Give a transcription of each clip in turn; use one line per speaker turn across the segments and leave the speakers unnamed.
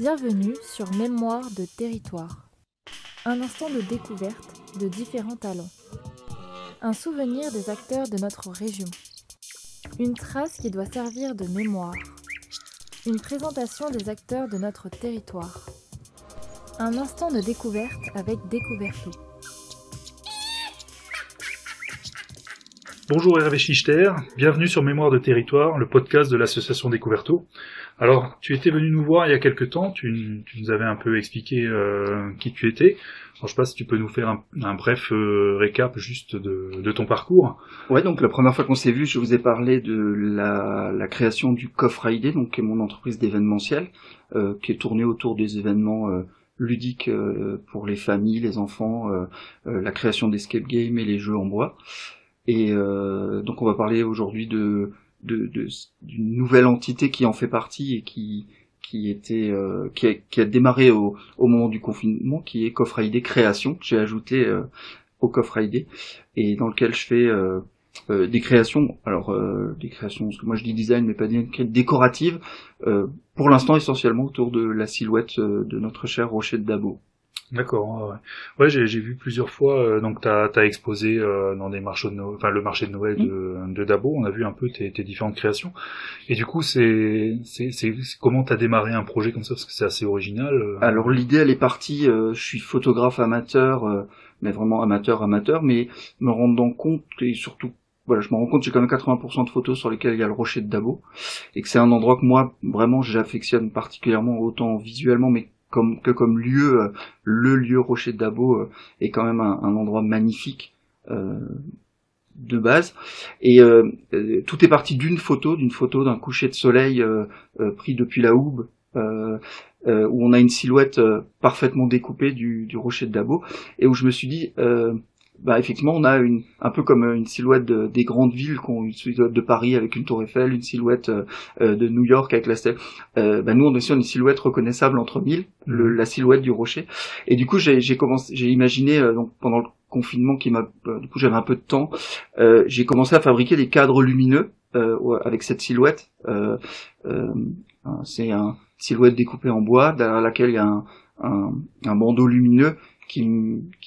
Bienvenue sur Mémoire de territoire. Un instant de découverte de différents talents. Un souvenir des acteurs de notre région. Une trace qui doit servir de mémoire. Une présentation des acteurs de notre territoire. Un instant de découverte avec Découverto.
Bonjour Hervé Schichter, bienvenue sur Mémoire de territoire, le podcast de l'association Découverto. Alors, tu étais venu nous voir il y a quelque temps, tu nous avais un peu expliqué qui tu étais. Alors, je sais pas si tu peux nous faire un bref récap juste de ton parcours.
Ouais, donc la première fois qu'on s'est vu, je vous ai parlé de la création du Coffre ID, donc qui est mon entreprise d'événementiel, qui est tournée autour des événements ludiques pour les familles, les enfants, la création d'escape games et les jeux en bois. Et donc on va parler aujourd'hui d'une nouvelle entité qui en fait partie et qui a démarré au moment du confinement, qui est Coffre ID Création, que j'ai ajouté au Coffre ID, et dans lequel je fais des créations, des créations, parce que moi je dis design mais pas décoratives, pour l'instant essentiellement autour de la silhouette de notre cher rocher de Dabo.
D'accord, ouais, j'ai vu plusieurs fois, donc t'as exposé dans des marchés de Noël, enfin le marché de Noël de Dabo, on a vu un peu tes différentes créations, et du coup c'est comment t'as démarré un projet comme ça, parce que c'est assez original.
Alors l'idée elle est partie, je suis photographe amateur, mais vraiment amateur, mais me rendant compte, et surtout voilà, je me rends compte que j'ai quand même 80% de photos sur lesquelles il y a le rocher de Dabo, et que c'est un endroit que moi vraiment j'affectionne particulièrement, autant visuellement mais comme lieu, le lieu rocher de Dabo est quand même un endroit magnifique de base. Et tout est parti d'une photo d'un coucher de soleil pris depuis la Hoube, où on a une silhouette parfaitement découpée du rocher de Dabo, et où je me suis dit effectivement on a un peu comme une silhouette des grandes villes, une silhouette de Paris avec une tour Eiffel, une silhouette de New York avec la stèle. Nous on est sur une silhouette reconnaissable entre mille, la silhouette du rocher. Et du coup j'ai imaginé donc pendant le confinement du coup j'avais un peu de temps, j'ai commencé à fabriquer des cadres lumineux avec cette silhouette. C'est une silhouette découpée en bois derrière laquelle il y a un bandeau lumineux qui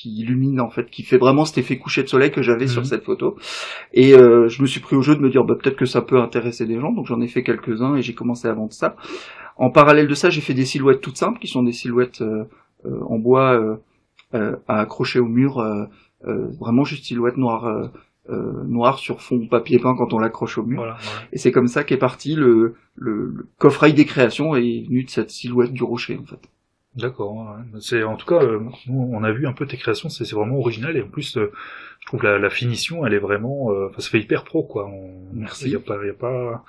illumine, en fait, qui fait vraiment cet effet coucher de soleil que j'avais sur cette photo. Et je me suis pris au jeu de me dire peut-être que ça peut intéresser des gens, donc j'en ai fait quelques-uns et j'ai commencé à vendre ça. En parallèle de ça, j'ai fait des silhouettes toutes simples, qui sont des silhouettes en bois à accrocher au mur, vraiment juste silhouette noire sur fond papier peint quand on l'accroche au mur. Voilà. Et c'est comme ça qu'est parti le Coffre ID des créations, est venu de cette silhouette du rocher, en fait.
D'accord, ouais. C'est en tout cas, nous, on a vu un peu tes créations, c'est vraiment original, et en plus, je trouve que la finition, elle est vraiment, ça fait hyper pro, quoi.
Merci.
Y a pas,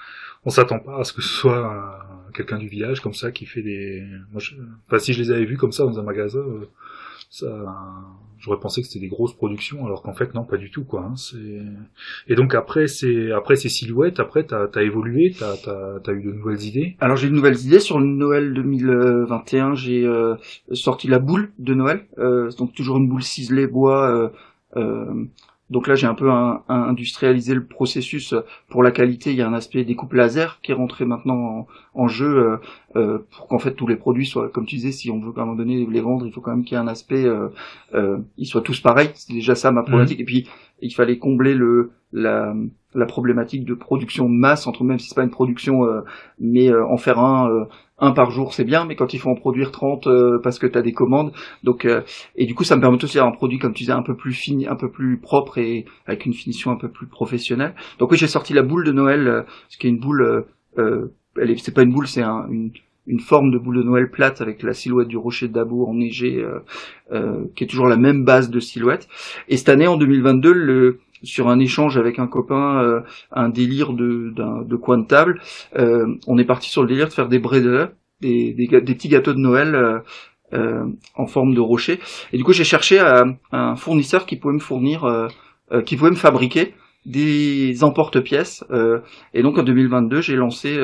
on s'attend pas à ce que ce soit quelqu'un du village comme ça qui fait des. Si je les avais vus comme ça dans un magasin, j'aurais pensé que c'était des grosses productions, alors qu'en fait non, pas du tout, quoi. Et donc après ces silhouettes, après t'as évolué, t'as eu de nouvelles idées.
Alors j'ai eu de nouvelles idées sur le Noël 2021. J'ai sorti la boule de Noël, donc toujours une boule ciselée bois. Donc là j'ai un peu industrialisé le processus pour la qualité. Il y a un aspect découpe laser qui est rentré maintenant en jeu, pour qu'en fait tous les produits soient, comme tu disais, si on veut à un moment donné les vendre, il faut quand même qu'il y ait un aspect, ils soient tous pareils. C'est déjà ça ma problématique. Et puis il fallait combler la problématique de production de masse, même si c'est pas une production, mais en faire un par jour c'est bien, mais quand il faut en produire 30 parce que t'as des commandes, donc et du coup ça me permet aussi d'avoir un produit, comme tu disais, un peu plus fini, un peu plus propre et avec une finition un peu plus professionnelle. Donc oui, j'ai sorti la boule de Noël, ce qui est une boule, c'est pas une boule, c'est une forme de boule de Noël plate avec la silhouette du rocher de Dabo enneigé, qui est toujours la même base de silhouette. Et cette année, en 2022, sur un échange avec un copain, un délire de coin de table, on est parti sur le délire de faire des bredela, des petits gâteaux de Noël en forme de rocher. Et du coup, j'ai cherché un fournisseur qui pouvait me fournir, qui pouvait me fabriquer des emporte-pièces, et donc en 2022 j'ai lancé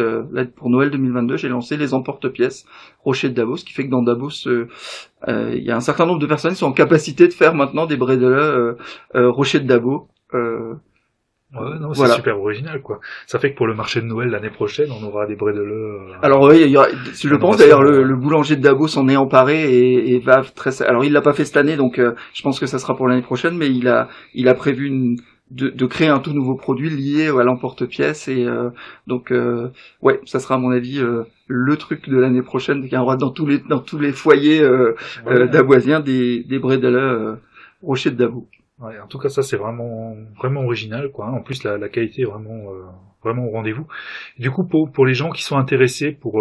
pour Noël 2022 j'ai lancé les emporte-pièces rocher de Dabo, ce qui fait que dans Dabo il y a un certain nombre de personnes qui sont en capacité de faire maintenant des bredela rocher de Dabo
Ouais, non,
Voilà.
c'est super original, quoi. Ça fait que pour le marché de Noël l'année prochaine, on aura des brédeleux.
Alors oui, je pense d'ailleurs
innovation,
le boulanger de Dabo s'en est emparé et va très. Alors il l'a pas fait cette année, donc je pense que ça sera pour l'année prochaine, mais il a prévu de créer un tout nouveau produit lié à l'emporte-pièce et donc ouais, ça sera à mon avis le truc de l'année prochaine, qu'il y aura dans tous les foyers
ouais.
daboisiens des brédeleux rochers de Dabo.
Ouais, en tout cas, ça c'est vraiment vraiment original, quoi. En plus, la qualité est vraiment au rendez-vous. Du coup, pour les gens qui sont intéressés pour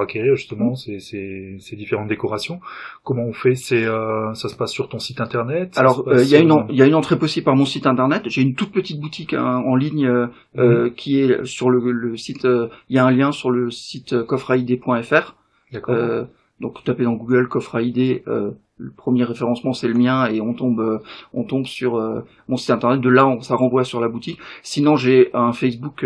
acquérir justement ces différentes décorations, comment on fait? Ça se passe sur ton site internet?
Alors il y a une entrée possible par mon site internet. J'ai une toute petite boutique en ligne qui est sur le site. Il y a un lien sur le site coffreid.fr.
D'accord.
Donc tapez dans Google Coffreid. Le premier référencement c'est le mien et on tombe sur mon site internet. De là ça renvoie sur la boutique. Sinon j'ai un Facebook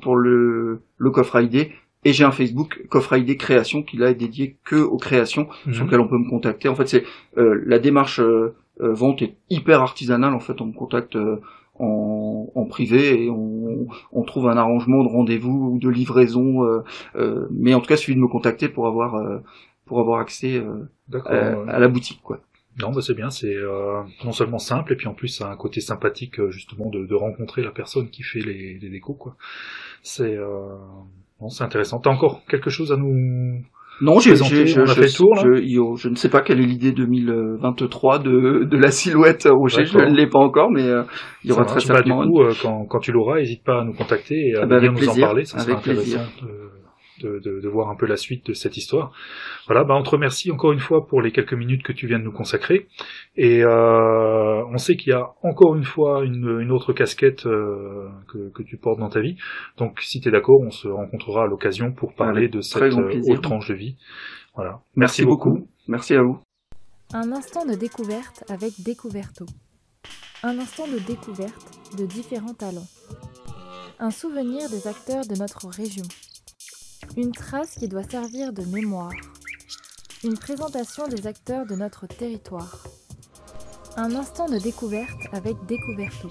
pour le Coffreid et j'ai un Facebook Coffreid Création qui là est dédié que aux créations sur lequel on peut me contacter. En fait c'est la démarche vente est hyper artisanale. En fait on me contacte en privé et on trouve un arrangement de rendez-vous ou de livraison. Mais en tout cas il suffit de me contacter pour avoir accès à la boutique, quoi.
Non, bah c'est bien, c'est non seulement simple, et puis en plus ça a un côté sympathique justement de rencontrer la personne qui fait les décos, quoi. C'est non, c'est intéressant. T'as encore quelque chose à nous
Non,
présenter? On a fait le tour là.
je ne sais pas quelle est l'idée 2023 de la silhouette rocher. Je ne l'ai pas encore, mais il y aura très certainement.
Du coup, quand tu l'auras, n'hésite pas à nous contacter et à venir nous en parler. Ça sera intéressant de voir un peu la suite de cette histoire. Voilà, bah on te remercie encore une fois pour les quelques minutes que tu viens de nous consacrer. Et on sait qu'il y a encore une fois une autre casquette que tu portes dans ta vie. Donc si tu es d'accord, on se rencontrera à l'occasion pour parler de cette autre tranche de vie. Voilà. Merci beaucoup.
Merci à vous.
Un instant de découverte avec Découverto. Un instant de découverte de différents talents. Un souvenir des acteurs de notre région. Une trace qui doit servir de mémoire. Une présentation des acteurs de notre territoire. Un instant de découverte avec Découverto.